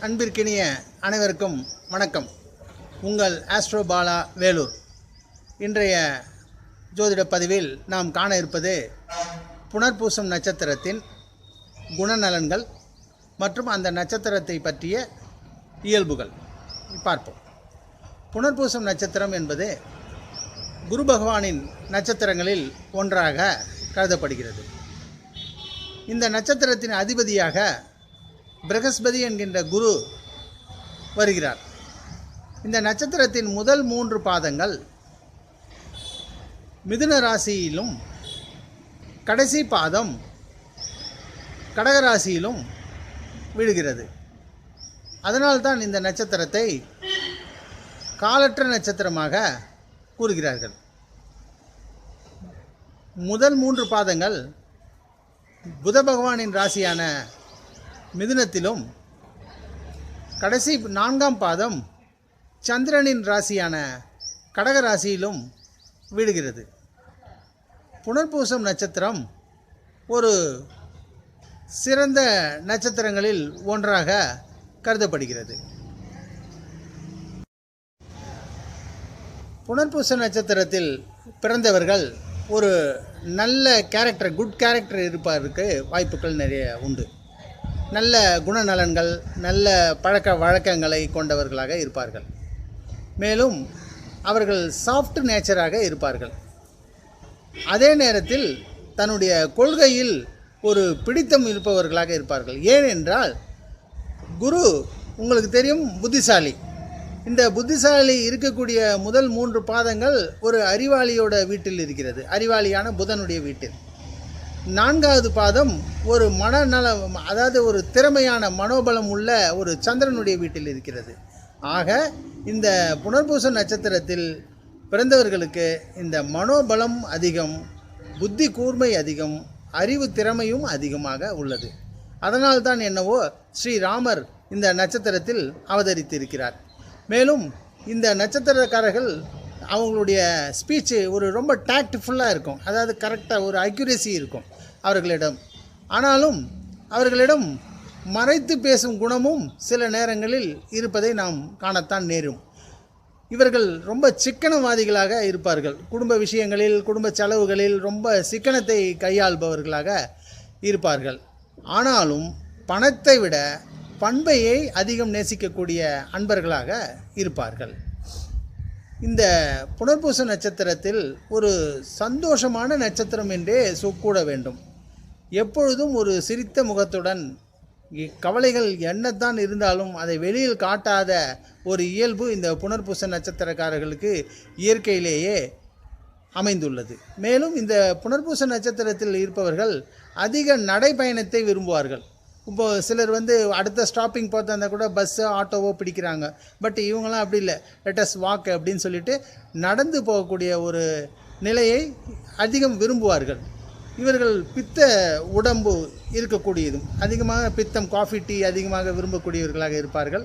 அன்பிற்கினிய அனைவருக்கும் வணக்கம். உங்கள் ஆஸ்ட்ரோ பாலா வேலூர். இன்றைய ஜோதிட பதிவில் நாம் காண இருப்பது புனர்பூசம் நட்சத்திரத்தின் குணநலன்கள் மற்றும் அந்த நட்சத்திரத்தை பற்றிய இயல்புகள் பார்ப்போம். புனர்பூசம் நட்சத்திரம் என்பது குரு பகவானின் நட்சத்திரங்களில் ஒன்றாக கருதப்படுகிறது. இந்த நட்சத்திரத்தின் அதிபதியாக பிரகஸ்பதி என்கின்ற குரு வருகிறார். இந்த நட்சத்திரத்தின் முதல் 3 பாதங்கள் மிதுன ராசியிலும் கடைசி பாதம் கடகராசியிலும் விழுகிறது. அதனால்தான் இந்த நட்சத்திரத்தை காலற்ற நட்சத்திரமாக கூறுகிறார்கள். முதல் 3 பாதங்கள் புத பகவானின் ராசியான மிதுனத்திலும், கடைசி 4ஆம் பாதம் சந்திரனின் ராசியான கடகராசியிலும் விழுகிறது. புனர்பூசம் நட்சத்திரம் ஒரு சிறந்த நட்சத்திரங்களில் ஒன்றாக கருதப்படுகிறது. புனர்பூச நட்சத்திரத்தில் பிறந்தவர்கள் ஒரு நல்ல கேரக்டர், குட் கேரக்டர் இருப்பதற்கு வாய்ப்புகள் நிறைய உண்டு. நல்ல குணநலன்கள், நல்ல பழக்க வழக்கங்களை கொண்டவர்களாக இருப்பார்கள். மேலும் அவர்கள் சாஃப்ட் நேச்சராக இருப்பார்கள். அதே நேரத்தில் தன்னுடைய கொள்கையில் ஒரு பிடித்தம் இருப்பவர்களாக இருப்பார்கள். ஏனென்றால் குரு உங்களுக்கு தெரியும் புத்திசாலி. இந்த புத்திசாலி இருக்கக்கூடிய முதல் 3 பாதங்கள் ஒரு அறிவாளியோட வீட்டில் இருக்கிறது, அறிவாளியான புதனுடைய வீட்டில். 4வது பாதம் ஒரு மனநல, அதாவது ஒரு திறமையான மனோபலம் உள்ள ஒரு சந்திரனுடைய வீட்டில் இருக்கிறது. ஆக இந்த புனர்பூச நட்சத்திரத்தில் பிறந்தவர்களுக்கு இந்த மனோபலம் அதிகம், புத்தி கூர்மை அதிகம், அறிவு திறமையும் அதிகமாக உள்ளது. அதனால்தான் என்னவோ ஸ்ரீராமர் இந்த நட்சத்திரத்தில் அவதரித்திருக்கிறார். மேலும் இந்த நட்சத்திரக்காரர்கள் அவங்களுடைய ஸ்பீச்சு ஒரு ரொம்ப டாக்ட்ஃபுல்லாக இருக்கும். அதாவது கரெக்டாக ஒரு அக்யூரேசி இருக்கும் அவர்களிடம். ஆனாலும் அவர்களிடம் மறைத்து பேசும் குணமும் சில நேரங்களில் இருப்பதை நாம் காணத்தான் நேரும். இவர்கள் ரொம்ப சிக்கனவாதிகளாக இருப்பார்கள். குடும்ப விஷயங்களில், குடும்ப செலவுகளில் ரொம்ப சிக்கனத்தை கையாள்பவர்களாக இருப்பார்கள். ஆனாலும் பணத்தை விட பண்பையை அதிகம் நேசிக்கக்கூடிய அன்பர்களாக இருப்பார்கள். இந்த புனர்பூச நட்சத்திரத்தில் ஒரு சந்தோஷமான நட்சத்திரம் என்றே கூட வேண்டும். எப்பொழுதும் ஒரு சிரித்த முகத்துடன், கவலைகள் என்னத்தான் இருந்தாலும் அதை வெளியில் காட்டாத ஒரு இயல்பு இந்த புனர்பூச நட்சத்திரக்காரர்களுக்கு இயற்கையிலேயே அமைந்துள்ளது. மேலும் இந்த புனர்பூச நட்சத்திரத்தில் இருப்பவர்கள் அதிக நடைப்பயணத்தை விரும்புவார்கள். இப்போ சிலர் அடுத்த ஸ்டாப்பிங் பார்த்தா கூட பஸ்ஸோ ஆட்டோவோ பிடிக்கிறாங்க. பட் இவங்களாம் அப்படி இல்லை, லெட்டஸ் வாக் அப்படின்னு சொல்லிட்டு நடந்து போகக்கூடிய ஒரு நிலையை அதிகம் விரும்புவார்கள். இவர்கள் பித்த உடம்பு இருக்கக்கூடியதும், அதிகமாக பித்தம், காஃபி, டீ அதிகமாக விரும்பக்கூடியவர்களாக இருப்பார்கள்.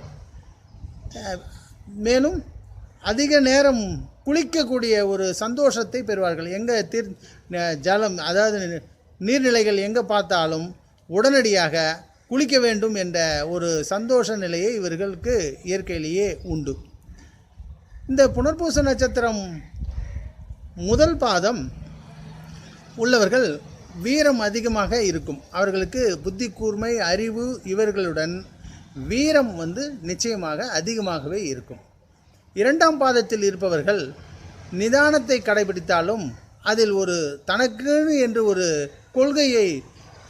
மேலும் அதிக நேரம் குளிக்கக்கூடிய ஒரு சந்தோஷத்தை பெறுவார்கள். எங்கே ஜலம், அதாவது நீர்நிலைகள் எங்கே பார்த்தாலும் உடனடியாக குளிக்க வேண்டும் என்ற ஒரு சந்தோஷ நிலையை இவர்களுக்கு இயற்கையிலேயே உண்டு. இந்த புனர்பூச நட்சத்திரம் முதல் பாதம் உள்ளவர்கள் வீரம் அதிகமாக இருக்கும். அவர்களுக்கு புத்தி கூர்மை, அறிவு, இவர்களுடன் வீரம் நிச்சயமாக அதிகமாகவே இருக்கும். 2ஆம் பாதத்தில் இருப்பவர்கள் நிதானத்தை கடைபிடித்தாலும் அதில் ஒரு தனக்கு என்று ஒரு கொள்கையை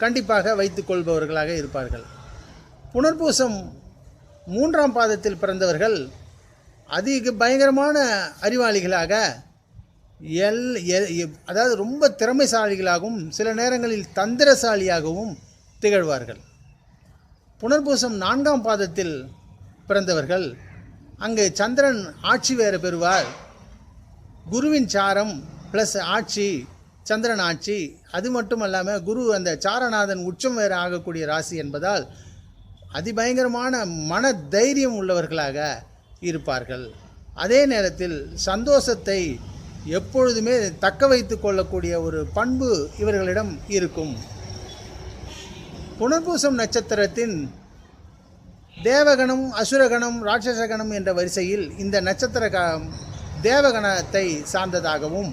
கண்டிப்பாக வைத்துக் கொள்பவர்களாக இருப்பார்கள். புனர்பூசம் 3ஆம் பாதத்தில் பிறந்தவர்கள் அதிக பயங்கரமான அறிவாளிகளாக, அதாவது ரொம்ப திறமைசாலிகளாகவும் சில நேரங்களில் தந்திரசாலியாகவும் திகழ்வார்கள். புனர்பூசம் 4ஆம் பாதத்தில் பிறந்தவர்கள் அங்கு சந்திரன் ஆட்சி வேறு பெறுவார். குருவின் சாரம் ப்ளஸ் ஆட்சி, சந்திரன் ஆட்சி. அது மட்டும் இல்லாமல் குரு அந்த சாரநாதன் உச்சம் வேறு ஆகக்கூடிய ராசி என்பதால் அதிபயங்கரமான மன தைரியம் உள்ளவர்களாக இருப்பார்கள். அதே நேரத்தில் சந்தோஷத்தை எப்பொழுதுமே தக்க வைத்து கொள்ளக்கூடிய ஒரு பண்பு இவர்களிடம் இருக்கும். புனர்பூசம் நட்சத்திரத்தின் தேவகணம், அசுரகணம், ராட்சசகணம் என்ற வரிசையில் இந்த நட்சத்திர தேவகணத்தை சார்ந்ததாகவும்,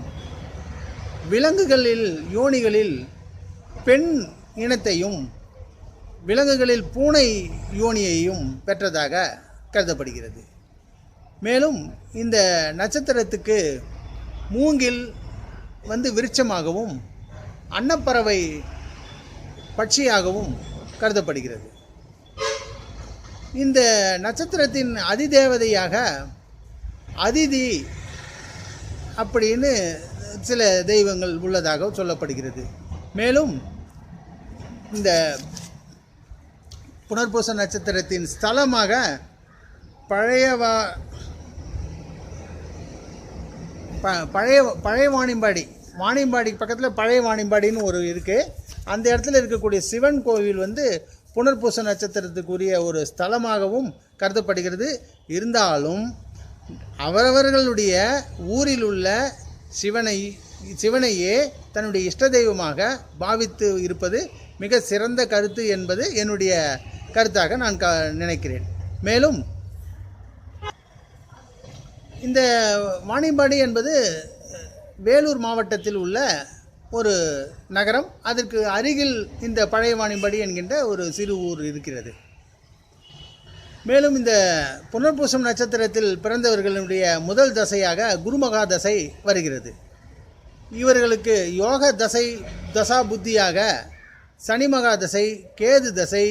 விலங்குகளில் யோனிகளில் பெண் இனத்தையும் விலங்குகளில் பூனை யோனியையும் பெற்றதாக கருதப்படுகிறது. மேலும் இந்த நட்சத்திரத்துக்கு மூங்கில் விருட்சமாகவும் அன்னப்பறவை பட்சியாகவும் கருதப்படுகிறது. இந்த நட்சத்திரத்தின் அதிதேவதையாக அதிதி அப்படின்னு சில தெய்வங்கள் உள்ளதாக சொல்லப்படுகிறது. மேலும் இந்த புனர்பூச நட்சத்திரத்தின் ஸ்தலமாக பழைய வாணியம்பாடி பக்கத்தில் பழைய வாணியம்பாடின்னு ஒரு இருக்குது. அந்த இடத்துல இருக்கக்கூடிய சிவன் கோவில் புனர்பூச நட்சத்திரத்துக்குரிய ஒரு ஸ்தலமாகவும் கருதப்படுகிறது. இருந்தாலும் அவரவர்களுடைய ஊரில் உள்ள சிவனையே தன்னுடைய இஷ்ட தெய்வமாக பாவித்து இருப்பது மிக சிறந்த கருத்து என்பது என்னுடைய கருத்தாக நான் நினைக்கிறேன். மேலும் இந்த வாணியம்பாடி என்பது வேலூர் மாவட்டத்தில் உள்ள ஒரு நகரம். அதற்கு அருகில் இந்த பழைய வாணியம்பாடி என்கின்ற ஒரு சிறு ஊர் இருக்கிறது. மேலும் இந்த புனர்பூசம் நட்சத்திரத்தில் பிறந்தவர்களுடைய முதல் தசையாக குருமகா தசை வருகிறது. இவர்களுக்கு யோக தசா புத்தியாக சனிமகா தசை, கேது தசை,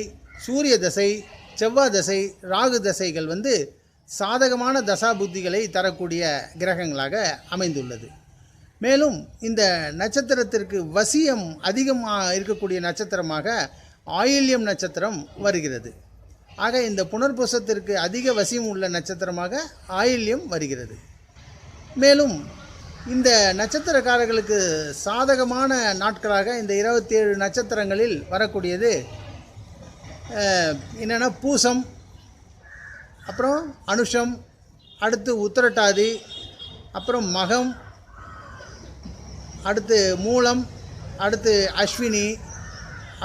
சூரிய தசை, செவ்வாய் தசை, ராகு தசைகள் சாதகமான தசா புத்திகளை தரக்கூடிய கிரகங்களாக அமைந்துள்ளது. மேலும் இந்த நட்சத்திரத்திற்கு வசியம் அதிகமாக இருக்கக்கூடிய நட்சத்திரமாக ஆயில்யம் நட்சத்திரம் வருகிறது. ஆக இந்த புனர்பூசத்திற்கு அதிக வசியம் உள்ள நட்சத்திரமாக ஆயில்யம் வருகிறது. மேலும் இந்த நட்சத்திரக்காரர்களுக்கு சாதகமான நாட்களாக இந்த 27 நட்சத்திரங்களில் வரக்கூடியது என்னென்னா பூசம், அப்புறம் அனுஷம், அடுத்து உத்திரட்டாதி, அப்புறம் மகம், அடுத்து மூலம், அடுத்து அஸ்வினி,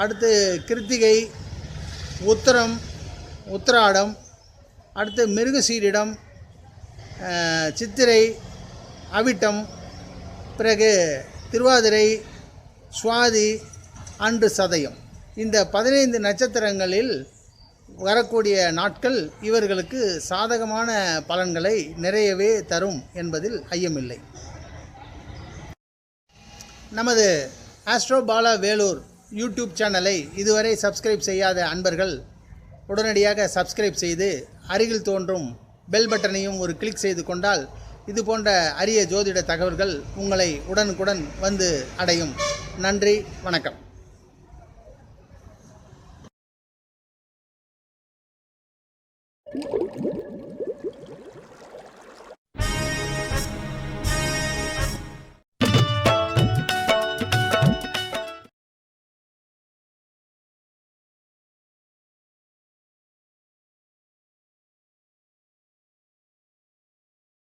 அடுத்து கிருத்திகை, உத்திரம், உத்திராடம், அடுத்து மிருகசீரிடம், சித்திரை, அவிட்டம், பிறகு திருவாதிரை, சுவாதி, அன்று சதயம். இந்த 15 நட்சத்திரங்களில் வரக்கூடிய நாட்கள் இவர்களுக்கு சாதகமான பலன்களை நிறையவே தரும் என்பதில் ஐயமில்லை. நமது ஆஸ்ட்ரோ பாலா வேலூர் யூடியூப் சேனலை இதுவரை சப்ஸ்கிரைப் செய்யாத அன்பர்கள் உடனடியாக சப்ஸ்கிரைப் செய்து அருகில் தோன்றும் பெல் பட்டனையும் ஒரு கிளிக் செய்து கொண்டால் இது போன்ற அரிய ஜோதிட தகவல்கள் உங்களை உடனுக்குடன் அடையும். நன்றி, வணக்கம்.